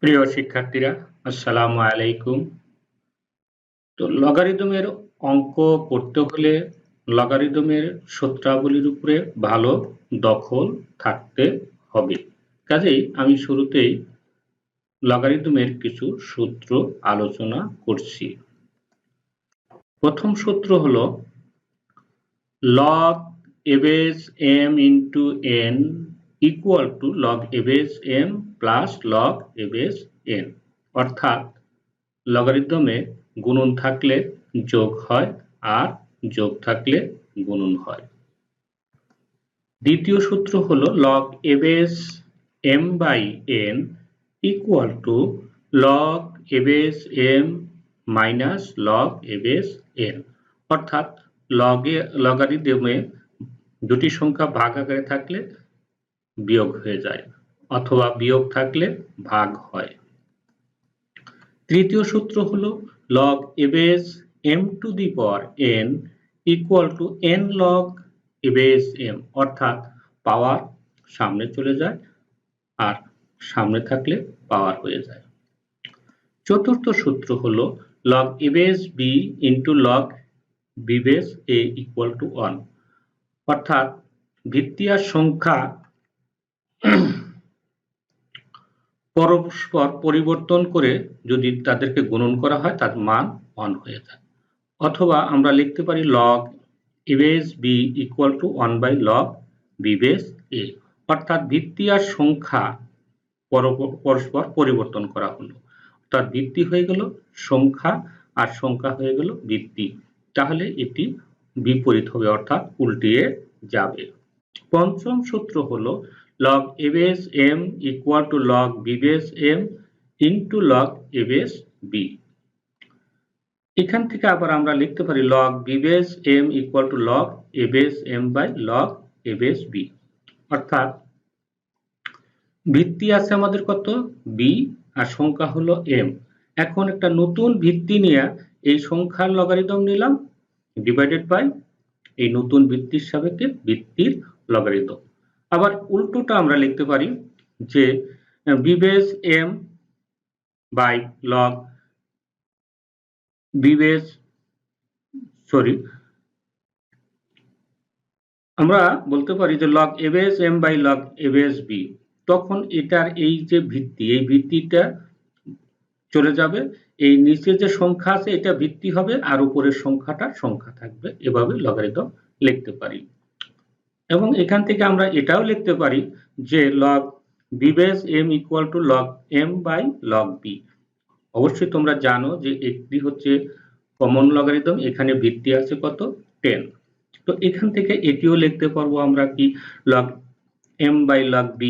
প্রিয় শিক্ষার্থীরা, আসসালামু আলাইকুম। তো লগারিদমের অঙ্ক করতে হলে লগারিদমের সূত্রাবলীর উপরে ভালো দখল থাকতে হবে। কাজেই আমি শুরুতেই লগারিদমের কিছু সূত্র আলোচনা করছি। প্রথম সূত্র হলো log a base m into n equal to log a base m plus log a base n, অর্থাৎ লগারিদমে গুণন থাকলে যোগ হয় আর যোগ থাকলে গুণন হয়। দ্বিতীয় সূত্র হলো log a base m by n equal to log a base m minus log a base n, অর্থাৎ লগারিদমে দুটি সংখ্যা ভাগ আকারে থাকলে বিয়োগ হয়ে যায় অথবা বিয়োগ থাকলে ভাগ হয়। তৃতীয় সূত্র হলো log a base m to the power n equal to n log a base m, অর্থাৎ পাওয়ার সামনে চলে যায় আর সামনে থাকলে পাওয়ার হয়ে যায়। চতুর্থ সূত্র হলো log a base b into log b base a equal to 1, অর্থাৎ ভিত্তি আর সংখ্যা পরস্পর পরিবর্তন করে যদি তাদেরকে গুণন করা হয় তার মান 1 হয়ে যায়। অথবা আমরা লিখতে পারি log a base b equal to 1 by log b base a, অর্থাৎ ভিত্তি আর সংখ্যা পরস্পর পরিবর্তন করা হলো, অর্থাৎ ভিত্তি হয়ে গেল সংখ্যা আর সংখ্যা হয়ে গেল ভিত্তি, তাহলে এটি বিপরীত হবে অর্থাৎ উল্টিয়ে যাবে। পঞ্চম সূত্র হলো log a base m equal to log b base m into log a base b, এখান থেকে আবার আমরা লিখতে পারি log b base m equal to log a base m by log a base b, অর্থাৎ ভিত্তি আছে আমাদের কত b আর সংখ্যা হলো m। এখন একটা নতুন ভিত্তি নিয়ে এই সংখ্যার লগারিদম নিলাম ডিভাইডেড বাই এই নতুন ভিত্তির সাপেক্ষে ভিত্তির লগারিদম। আবার উল্টোটা আমরা লিখতে পারি যে b base m by log b base আমরা বলতে পারি যে log a base m by log a base b, তখন এটার এই যে ভিত্তি এই ভিত্তিটা চলে যাবে, এই নিচে যে সংখ্যা আছে এটা ভিত্তি হবে আর উপরের সংখ্যাটা সংখ্যা থাকবে, এভাবে লগারিদম লিখতে পারি। এবং এখান থেকে আমরা এটাও লিখতে পারি যে log b base m equal to log m by log b, অবশ্যই তোমরা জানো যে একটি হচ্ছে কমন লগারিদম, এখানে ভিত্তি আছে কত 10, তো এখান থেকে এটিও লিখতে পারবো আমরা কি log m by log b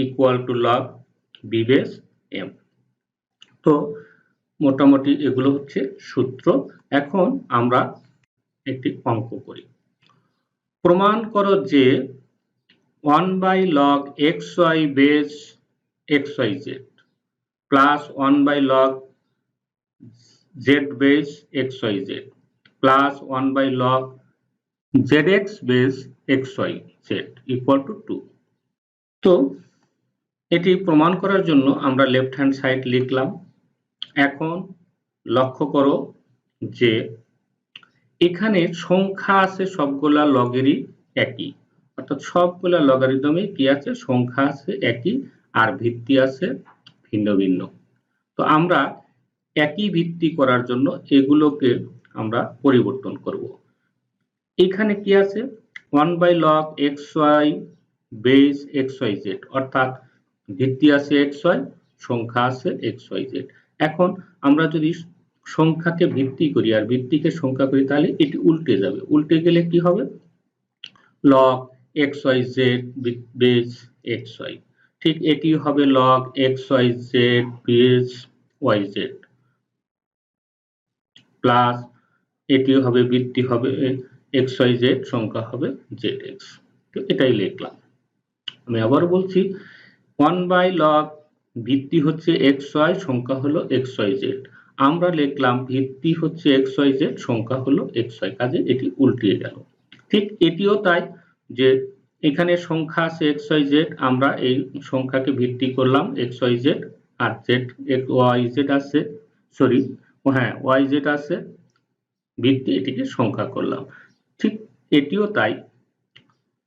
equal to log b base m। তো মোটামুটি এগুলো হচ্ছে সূত্র। এখন আমরা একটি অঙ্ক করি। প্রমাণ করো যে 1 by log xy base xyz plus 1 by log z base xyz plus 1 by log zx base xyz equal to 2। তো এটি প্রমাণ করার জন্য আমরা লেফট হ্যান্ড সাইড লিখলাম। এখন লক্ষ্য করো যে এখানে সংখ্যা আছে সবগুলা লগেরই একই, অর্থাৎ সবগুলা লগারিদমে কি আছে সংখ্যা আছে একই আর ভিত্তি আছে ভিন্ন ভিন্ন। তো আমরা একই ভিত্তি করার জন্য এগুলোকে আমরা পরিবর্তন করব। এখানে কি আছে 1 by log xy base xyz, অর্থাৎ ভিত্তি আছে xy সংখ্যা আছে xyz। এখন আমরা যদি সংখ্যাকে ভিত্তি করি আর ভিত্তিকে সংখ্যা করি তাহলে এটি উল্টে যাবে, উল্টে গেলে কি হবে log xyz base xy, ঠিক এটি হবে log xyz base yz plus এটিও হবে ভিত্তি হবে xyz সংখ্যা হবে zx। তো এটাই লিখলাম। আমি আবার বলছি 1 by log ভিত্তি হচ্ছে xy সংখ্যা হলো xyz, আমরা লিখলাম ভিত্তি হচ্ছে xyz সংখ্যা হলো xy, কাজে এটি উল্টিয়ে গেল। ঠিক এটিও তাই যে এখানে সংখ্যা আছে xyz, আমরা এই সংখ্যাকে ভিত্তি করলাম xyz আর জেড ওয়াই জেড আছে, সরি হ্যাঁ ওয়াই জেড আছে ভিত্তি, এটিকে সংখ্যা করলাম। ঠিক এটিও তাই,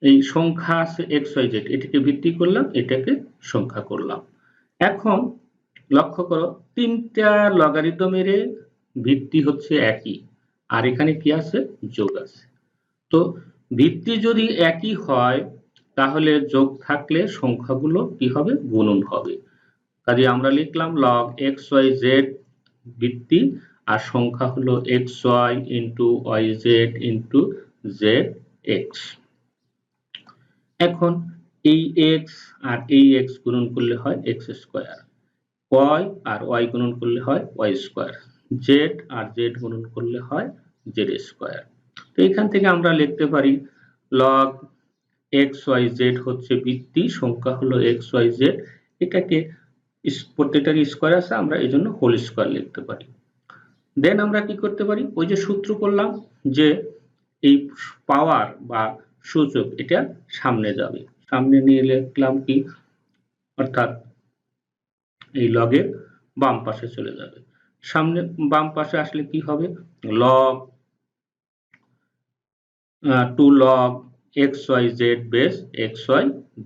এই সংখ্যা আছে এক্স ওয়াই জেড, এটিকে ভিত্তি করলাম, এটাকে সংখ্যা করলাম। এখন লক্ষ্য করো তিনটা লগারিদমের ভিত্তি হচ্ছে একই, আর এখানে কি আছে যোগ আছে। তো ভিত্তি যদি একই হয় তাহলে যোগ থাকলে সংখ্যাগুলো কি হবে গুণন হবে। কাজে আমরা লিখলাম লগ এক্স ওয়াই জেড ভিত্তি আর সংখ্যা হলো X Y into Y Z into Z X. এখন এই এক্স আর এই এক্স গুণন করলে হয় এক্স স্কোয়ার, ওয়াই আর ওয়াই গুণন করলে হয় ওয়াই স্কোয়ার, জেড আর জেড গুণন করলে হয় জেড স্কোয়ার। তো এখান থেকে আমরা লিখতে পারি লগ এক্স ওয়াই জেড হচ্ছে ভিত্তি, সংখ্যা হলো এক্স ওয়াই জেড, এটাকে প্রত্যেকটার স্কোয়ার আছে আমরা এই জন্য হোল স্কোয়ার লিখতে পারি। দেন আমরা কি করতে পারি, ওই যে সূত্র করলাম যে এই পাওয়ার বা সূচক এটা সামনে যাবে, সামনে নিয়ে লিখলাম কি অর্থাৎ এই লগের বাম পাশে চলে যাবে। সামনে বাম পাশে আসলে কি হবে log 2 log X Y Z base X Y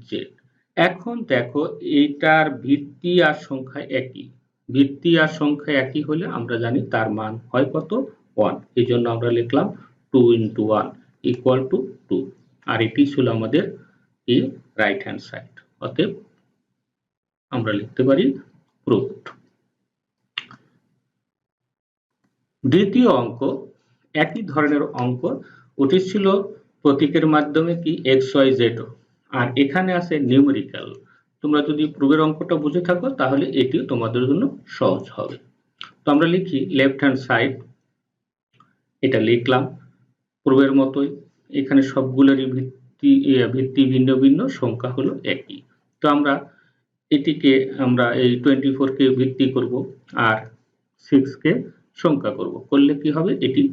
Z. এখন দেখো এইটার ভিত্তি আর সংখ্যা একই, ভিত্তি আর সংখ্যা একই হলে আমরা জানি তার মান হয় কত 1, এই জন্য আমরা লিখলাম 2 into 1 equal to 2, আর এটি ছিল আমাদের এই রাইট হ্যান্ড সাইড। অতএব আমরা লিখতে পারি প্রুভড। দ্বিতীয় অঙ্ক একই ধরনের অঙ্ক, ওটি ছিল প্রতীকের মাধ্যমে কি এক্স ওয়াই জেড, আর এখানে আছে নিউমেরিক্যাল। তোমরা যদি প্রুভের অঙ্কটা বুঝে থাকো তাহলে এটিও তোমাদের জন্য সহজ হবে। তো আমরা লিখি লেফট হ্যান্ড সাইড, এটা লিখলাম প্রুভের মতোই, এখানে সবগুলোরই ভিত্তি ভিন্ন ভিন্ন, সংখ্যা হলো একই। তো আমরা এটিকে আমরা এই 24 কে ভিত্তি করব আর 6 কে সংখ্যা করব, করলে কি হবে এটি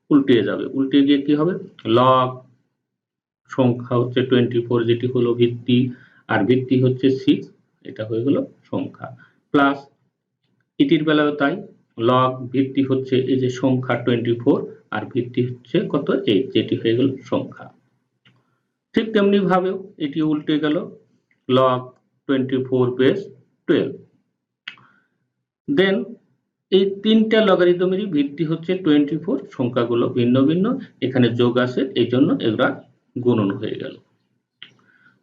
উল্টে যাবে, উল্টে গিয়ে কি হবে লগ সংখ্যা হচ্ছে 24 যেটি হলো ভিত্তি আর ভিত্তি হচ্ছে 6, এটা হয়ে গেল সংখ্যা, প্লাস এটির বেলাও তাই, লগ ভিত্তি হচ্ছে এই যে সংখ্যা 24 আর ভিত্তি হচ্ছে কত 8, যেটি হয়ে গেল সংখ্যা। ঠিক তেমনি ভাবেও এটি উল্টে গেল লগ 24 বেস 12। দেন এই তিনটা লগারিদমেরই ভিত্তি হচ্ছে 24, সংখ্যাগুলো ভিন্ন ভিন্ন, এখানে যোগ আছে এই জন্য এগুলা গুণন হয়ে গেল।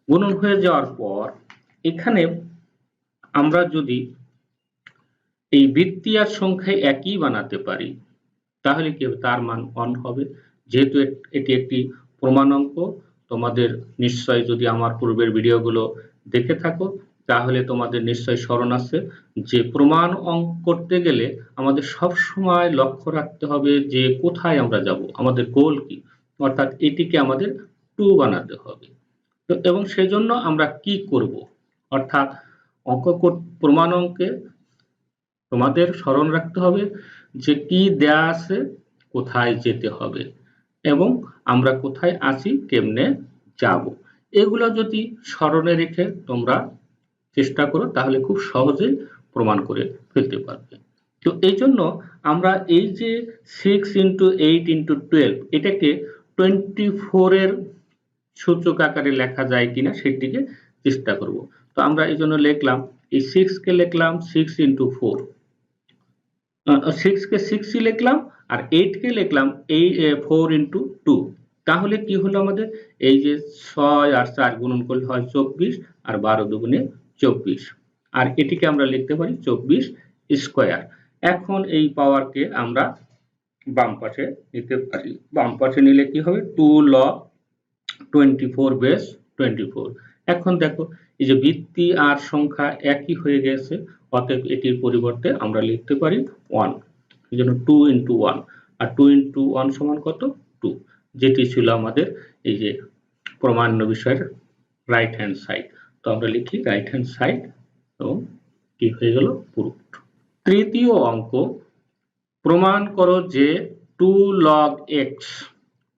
গুণন হয়ে যাওয়ার পর এখানে আমরা যদি এই ভিত্তি আর সংখ্যা একই বানাতে পারি তাহলে কি হবে তার মান 1 হবে। যেহেতু এটি একটি প্রমাণ অঙ্ক, তোমাদের নিশ্চয় যদি আমার পূর্বের ভিডিওগুলো দেখে থাকো তাহলে তোমাদের নিশ্চয় স্মরণ আছে যে প্রমাণ অঙ্ক করতে গেলে আমাদের সব সময় লক্ষ্য রাখতে হবে যে কোথায় আমরা যাব, আমাদের গোল কি, অর্থাৎ এটিকে আমাদের 2 বানাতে হবে। তো এবং সেজন্য আমরা কি করব, অর্থাৎ প্রমাণ অঙ্কে তোমাদের স্মরণ রাখতে হবে যে কি দেয়া আছে, কোথায় যেতে হবে এবং আমরা কোথায় আছি কেমনে যাব, এগুলো যদি স্মরণে রেখে তোমরা চেষ্টা করো তাহলে খুব সহজেই প্রমাণ করে ফেলতে পারবে। তো এই জন্য আমরা এই যে 6 into 8 into 12 এটাকে 24 এর সূচক আকারে লেখা যায় কিনা সেটিকে চেষ্টা করব। তো আমরা এই জন্য লিখলাম এই 6 কে লিখলাম 6 into 4, 6 কে 6 লিখলাম আর 8 কে লিখলাম 4 into 2। তাহলে কি হলো আমাদের এই যে 6 আর 4 গুণন করলে হয় 24 আর 12 দুগুণে 24, আর এটিকে আমরা লিখতে পারি 24 স্কয়ার। এখন এই পাওয়ারকে আমরা বাম পাশে নিতে পারি, বাম পাশে নিলে কি হবে 2 log 24 বেস 24। এখন দেখো এই যে ভিত্তি আর সংখ্যা একই হয়ে গেছে, অতএব এটির পরিবর্তে আমরা লিখতে পারি 1, এই জন্য 2 into 1, আর 2 into 1 সমান কত 2, যেটি ছিল আমাদের এই যে প্রমাণ্য বিষয়ের রাইট হ্যান্ড সাইড। তো আমরা লিখি রাইট হ্যান্ড সাইড এবং কি হয়ে গেল প্রুভড। তৃতীয় অঙ্ক, প্রমাণ করো যে 2 log x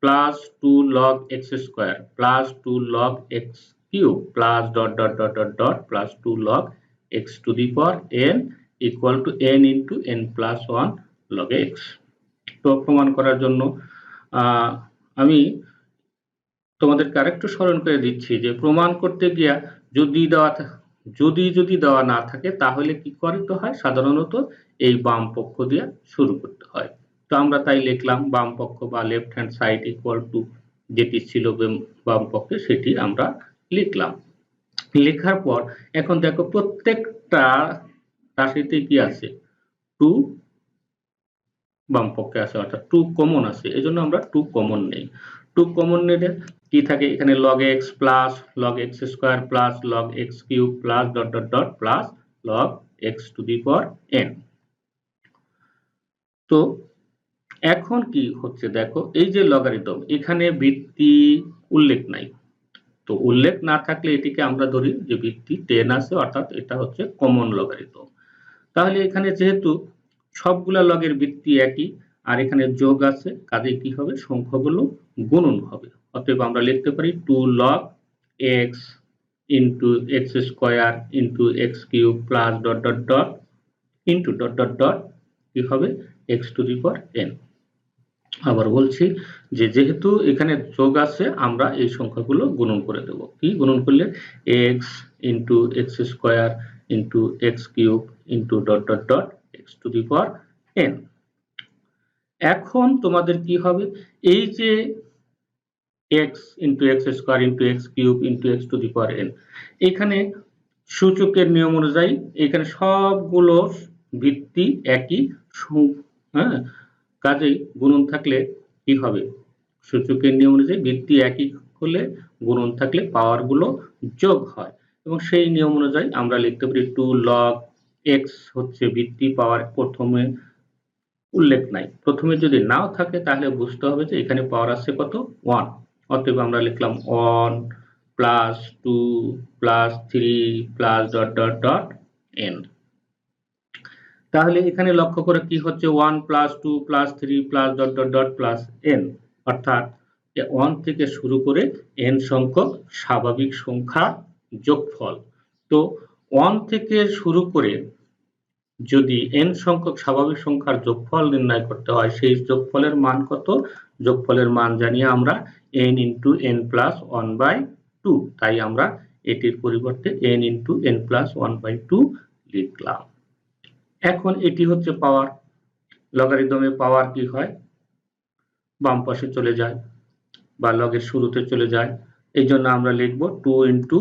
plus 2 log x square plus 2 log x cube plus dot dot dot dot dot plus 2 log x to the power n equal to n into n plus 1 log x। তো প্রমাণ করার জন্য আমি তোমাদেরকে আরেকটু স্মরণ করে দিচ্ছি যে প্রমাণ করতে গিয়া যদি দেওয়া না থাকে তাহলে কি করতে হয়, সাধারণত এই বাম পক্ষ দিয়ে শুরু করতে হয়। তো আমরা তাই লিখলাম বাম পক্ষ বা left hand side equal to যেটি ছিল বাম পক্ষে সেটি আমরা লিখলাম। লেখার পর এখন দেখো প্রত্যেকটা রাশিতে কি আছে, 2 বাম পক্ষে আছে, অর্থাৎ 2 কমন আছে, এজন্য আমরা 2 কমন নেই। 2 কমন নিলে কি থাকে, এখানে log x plus log x square plus log x cube plus dot dot dot plus log x two the power n। তো এখন কি হচ্ছে দেখো, এই যে লগারিদম, এখানে ভিত্তি উল্লেখ নাই। তো উল্লেখ না থাকলে এটিকে আমরা ধরি যে ভিত্তি 10 আছে, অর্থাৎ এটা হচ্ছে কমন লগারিদম। তাহলে এখানে যেহেতু সবগুলা লগের ভিত্তি একই আর এখানে যোগ আছে, কাজে কি হবে, সংখ্যাগুলো গুণন হবে। অতএব আমরা লিখতে পারি 2 log x into x square into x cube plus dot dot dot into dot dot dot কি হবে x two the power n। আবার বলছি যে যেহেতু এখানে যোগ আছে আমরা এই সংখ্যাগুলো গুণন করে দেব। কি গুণন করলে x into x square into x cube into dot dot dot x two the power n। এখন তোমাদের কি হবে, এই যে x into x square into x cube into x two the power n, এখানে সূচকের নিয়ম অনুযায়ী এখানে সবগুলো ভিত্তি একই, হ্যাঁ, কাজেই গুণন থাকলে কি হবে, সূচকের নিয়ম অনুযায়ী ভিত্তি একই হলে গুণন থাকলে পাওয়ার গুলো যোগ হয়, এবং সেই নিয়ম অনুযায়ী আমরা লিখতে পারি 2 log x হচ্ছে ভিত্তি, পাওয়ার প্রথমে উল্লেখ নাই, প্রথমে যদি নাও থাকে তাহলে বুঝতে হবে যে এখানে পাওয়ার আছে কত, 1। অতএব আমরা লিখলাম 1 plus 2 plus 3 plus dot dot dot n। তাহলে এখানে লক্ষ্য করে কি হচ্ছে, 1 plus 2 plus 3 plus dot dot dot plus n, অর্থাৎ 1 থেকে শুরু করে n সংখ্যক স্বাভাবিক সংখ্যা যোগফল। তো 1 থেকে শুরু করে যদি n সংখ্যক স্বাভাবিক সংখ্যার যোগফল নির্ণয় করতে হয়, সেই যোগফলের মান কত, যোগফলের মান জানি আমরা n into n plus 1/2, তাই আমরা এটির পরিবর্তে n into n plus 1/2 লিখলাম। এখন এটি হচ্ছে পাওয়ার, লগারিদমে পাওয়ার কি হয়, বাম পাশে চলে যায় বা লগের শুরুতে চলে যায়, এই জন্য আমরা লিখব 2 into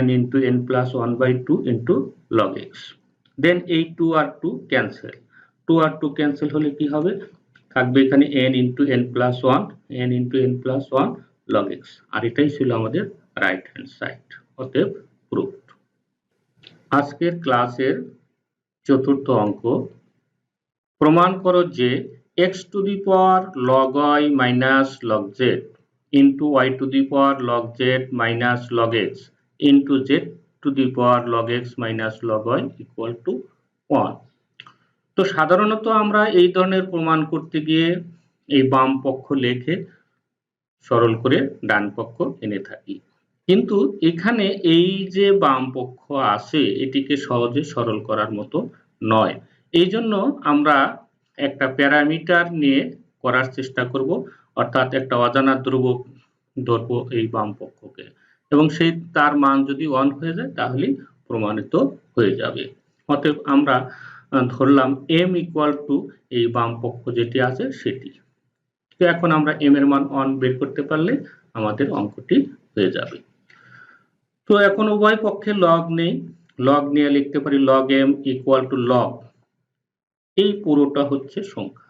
n into n plus 1/2 into log x। দেন এই 2 আর 2 ক্যান্সেল, 2 আর 2 ক্যান্সেল হলে কি হবে, থাকবে এখানে n into n plus 1 n into n plus 1 log x, আর এটাই ছিল আমাদের রাইট হ্যান্ড সাইড। অতএব প্রুফড। আজকের ক্লাসের চতুর্থ অঙ্ক, প্রমাণ করো যে x two the power log y minus log z into y two the power log z minus log x into z two the power log x minus log y equal to 1। তো সাধারণত আমরা এই ধরনের প্রমাণ করতে গিয়ে এই বাম পক্ষ লিখে সরল করে ডান পক্ষ এনে থাকি, কিন্তু এখানে এই যে বাম পক্ষ আছে এটিকে সহজে সরল করার মতো নয়, এই জন্য আমরা একটা প্যারামিটার নিয়ে করার চেষ্টা করব, অর্থাৎ একটা অজানা ধ্রুবক ধরবো এই বাম পক্ষকে, এবং সেই তার মান যদি 1 হয়ে যায় তাহলে প্রমাণিত হয়ে যাবে। অতএব আমরা ধরলাম m ইকুয়াল টু এই বাম পক্ষ যেটি আছে সেটি। তো এখন আমরা m এর মান 1 বের করতে পারলে আমাদের অঙ্কটি হয়ে যাবে। তো এখন উভয় পক্ষে লগ নেই, লগ নিয়ে লিখতে পারি log m equal to log, এই পুরোটা হচ্ছে সংখ্যা,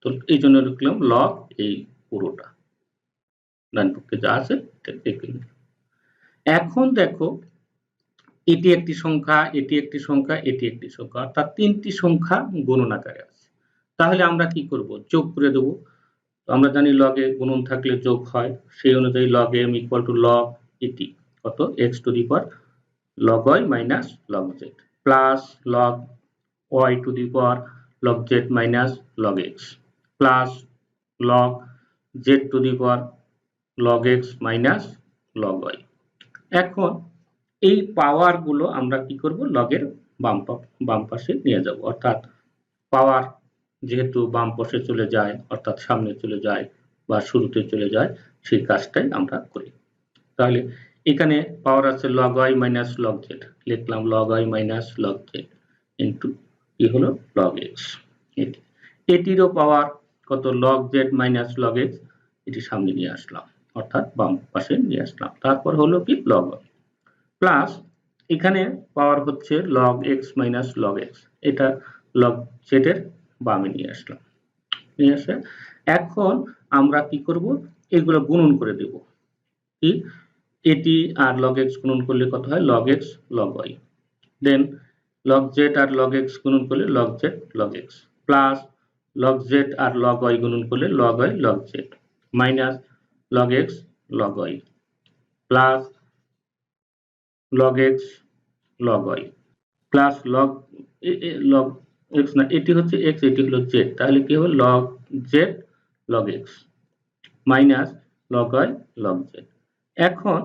তো এই জন্য লিখলাম লগ এই পুরোটা, ডান পক্ষে যা আছে এখন দেখো এটি একটি সংখ্যা, এটি একটি সংখ্যা, এটি একটি সংখ্যা, অর্থাৎ তিনটি সংখ্যা গুণন আকারে আছে। তাহলে আমরা কি করব, যোগ করে দেব। আমরা জানি লগে গুণন থাকলে যোগ হয়, সেই অনুযায়ী log m equal to log এটি কত, x two the power log y minus log z plus log y two the power log z minus log x plus log z two the power log x minus log y। এখন এই পাওয়ার গুলো আমরা কি করব, লগের বাম পাশে নিয়ে যাব, অর্থাৎ পাওয়ার যেহেতু বাম পাশে চলে যায়, অর্থাৎ সামনে চলে যায় বা শুরুতে চলে যায়, সেই কাজটাই আমরা করি। তাহলে এখানে পাওয়ার আছে log y minus log z, লিখলাম log y minus log z into কি হলো log x। এটিরও পাওয়ার কত, log z minus log x, এটি সামনে নিয়ে আসলাম, অর্থাৎ বাম পাশে নিয়ে আসলাম। তারপর হলো কি log y প্লাস এখানে পাওয়ার হচ্ছে log x minus log x, এটা log z এর বামে নিয়ে আসলাম, নিয়ে আসে এখন আমরা কি করব, এগুলো গুণন করে দেব। কি, এটি আর log x গুণন করলে কত হয়, log x log y, দেন log z আর log x গুণন করলে log z log x, plus log z আর log y গুণন করলে log y log z, minus log x log y, plus log x log y, plus log x না, এটি হচ্ছে x, এটি হলো z, তাহলে কি হবে log z log x minus log y log z। এখন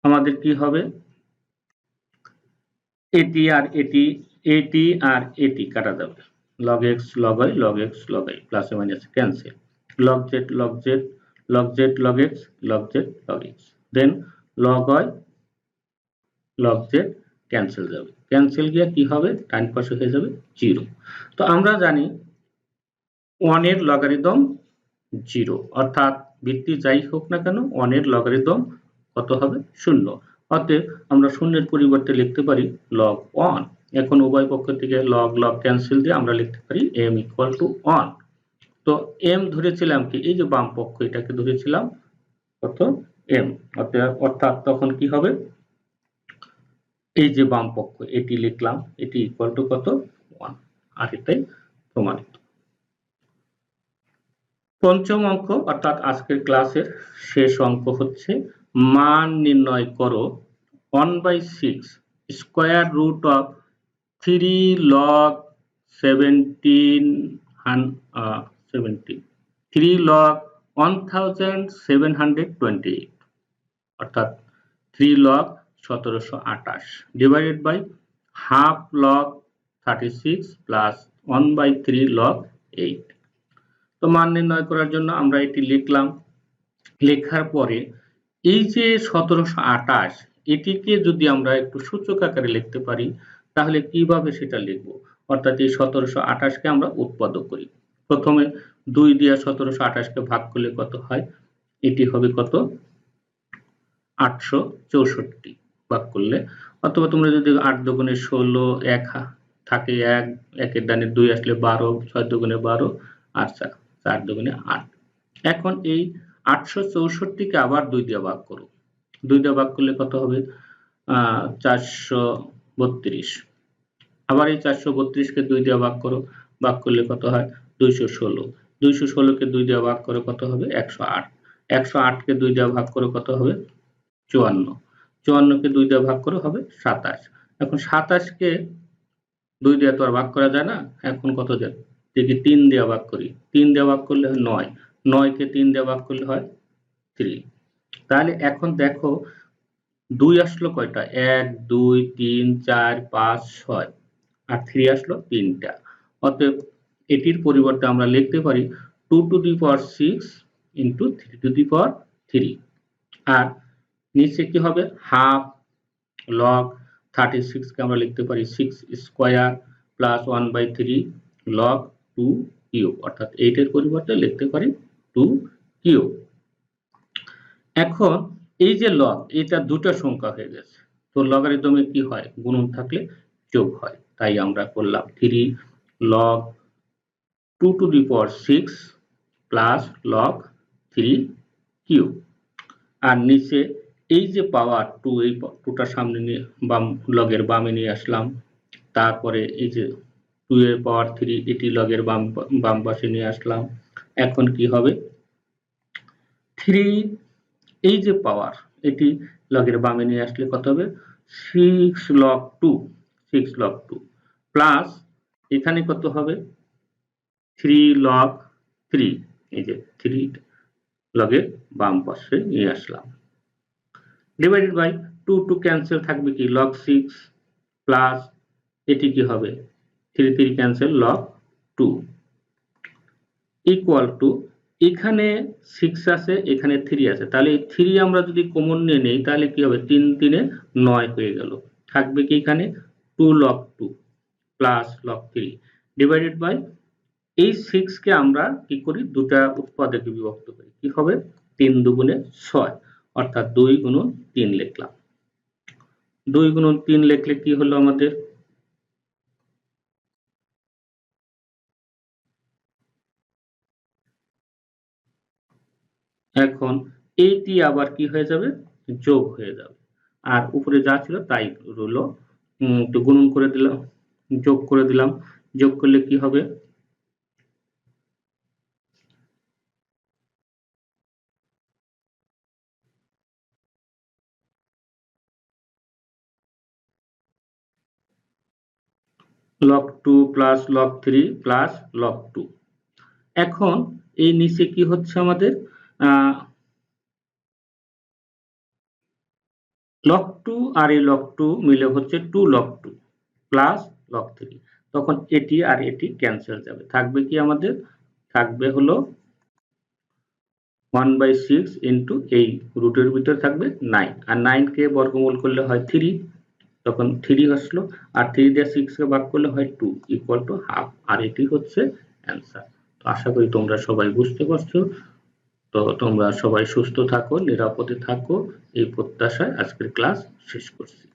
আমাদের কি হবে, এটি আর এটি কাটা যাবে, log x log y log x log y, প্লাসে মাইনাসে cancel, log z log z log z log x log z log x, দেন log y log z cancel যাবে, ক্যান্সেল গিয়ে কি হবে, ডান পাশে হয়ে যাবে 0। তো আমরা জানি 1 এর লগারিদম 0, অর্থাৎ ভিত্তি যাই হোক না কেন 1 এর লগারিদম কত হবে, 0। অতএব আমরা শূন্যের পরিবর্তে লিখতে পারি log 1। এখন উভয় পক্ষ থেকে log log ক্যান্সেল দিয়ে আমরা লিখতে পারি m ইকুয়াল টু 1। তো m ধরেছিলাম কি, এই যে বাম পক্ষ, এটাকে ধরেছিলাম কত, m, অর্থাৎ তখন কি হবে, এই যে বাম পক্ষ এটি লিখলাম, এটি ইকুয়াল টু কত, 1, আর এটাই প্রমাণিত। পঞ্চম অঙ্ক অর্থাৎ আজকের ক্লাসের শেষ অঙ্ক হচ্ছে মান নির্ণয় করো 1/6 স্কয়ার রুট অফ 3 log 1728 অর্থাৎ 3 log 1728 divided by half log 36 plus 1/3 log 8। তো মান নির্ণয় করার জন্য আমরা এটি লিখলাম, লেখার পরে এই যে 1728 এটিকে যদি আমরা একটু সূচক আকারে লিখতে পারি তাহলে কিভাবে সেটা লিখব, অর্থাৎ এই 1728 কে আমরা উৎপাদক করি। প্রথমে 2 দিয়ে 1728 কে ভাগ করলে কত হয়, এটি হবে কত, 864 ভাগ করলে, অথবা তোমরা যদি 8 দুগুণে 16, 1 থাকে 1, 1 এর ডানে 2 আসলে 12, 6 দুগুণে 12, আর 4 দুগুণে 8। এখন এই 864 কে আবার 2 দিয়ে ভাগ করো, 2 দিয়ে ভাগ করলে কত হবে, 432। আবার এই 432 কে 2 দিয়ে ভাগ করো, ভাগ করলে কত হয়, 216। 216 কে 2 দিয়ে ভাগ করে কত হবে, 108। 108 কে 2 দিয়ে ভাগ করে কত হবে, 54। 54 কে 2 দিয়ে ভাগ করে হবে 27। এখন 27 কে 2 দিয়ে তো আর ভাগ করা যায় না, এখন কত যায়, দেখি 3 দিয়ে ভাগ করি, 3 দিয়ে ভাগ করলে হয় 9, 9 কে 3 দিয়ে ভাগ করলে হয় 3। তাহলে এখন দেখো 2 আসলো কয়টা, 1 2 3 4 5 6, আর 3 আসলো 3টা। অতএব এটির পরিবর্তে আমরা লিখতে পারি 2 to the power 6 into 3 to the power 3, আর নিচে কি হবে, হাফ log 36 কে আমরা লিখতে পারি 6 স্কয়ার প্লাস 1/3 log 2 কিউব, অর্থাৎ 8 এর পরিবর্তে লিখতে পারি 2 কিউব। এখন এই যে log, এটা দুটো সংখ্যা হয়ে গেছে, তো লগারিদমে কি হয়, গুণন থাকলে যোগ হয়, তাই আমরা করলাম 3 log 2 to the power 6 plus log 3 cube, আর নিচে এই যে পাওয়ার 2, এই 2টা সামনে নিয়ে বাম লগের বামে নিয়ে আসলাম, তারপরে এই যে 2 এর পাওয়ার 3 এটি লগের বাম পাশে নিয়ে আসলাম। এখন কি হবে, 3 এই যে পাওয়ার এটি লগের বামে নিয়ে আসলে কত হবে, 6 log 2 প্লাস এখানে কত হবে, 3 log 3, এই যে 3 লগের বাম পাশে নিয়ে আসলাম। ডিভাইডেড বাই 2 ক্যান্সেল থাকবে কি log 6 প্লাস এটি কি হবে 3 ক্যান্সেল log 2 ইকুয়াল টু এখানে 6 আছে এখানে 3 আছে, তাহলে এই 3 আমরা যদি কমন নিয়ে নেই তাহলে কি হবে 3 3 9 হয়ে গেল। থাকবে কি এখানে 2 log 2 plus log 3 divided by এই 6 কে আমরা কি করি দুটা উৎপাদকে বিভক্ত করি, কি হবে 3 দুগুণে 6 অর্থাৎ 2 গুণন 3 লিখলাম। 2 গুণন 3 লিখলে কি হলো আমাদের এখন এইটি আবার কি হয়ে যাবে যোগ হয়ে যাবে, আর উপরে যা ছিল তাই রইলো। তো গুণন করে দিলাম, যোগ করে দিলাম, যোগ করলে কি হবে log 2 plus log 3 plus log 2। এখন এই নিচে কি হচ্ছে আমাদের log 2 আর এই log 2 মিলে হচ্ছে 2 log 2 প্লাস log 3, তখন এটি আর এটি ক্যান্সেল যাবে, থাকবে কি আমাদের থাকবে হলো 1/6 ইন্টু এই রুটের ভিতরে থাকবে 9, আর 9 কে বর্গমূল করলে হয় 3, তখন 3 আসলো, আর 3 দিয়ে 6 কে ভাগ করলে হয় 2 ইকুয়াল টু হাফ, আর এটি হচ্ছে অ্যান্সার। তো আশা করি তোমরা সবাই বুঝতে পারছো। তো তোমরা সবাই সুস্থ থাকো, নিরাপদে থাকো, এই প্রত্যাশায় আজকের ক্লাস শেষ করছি।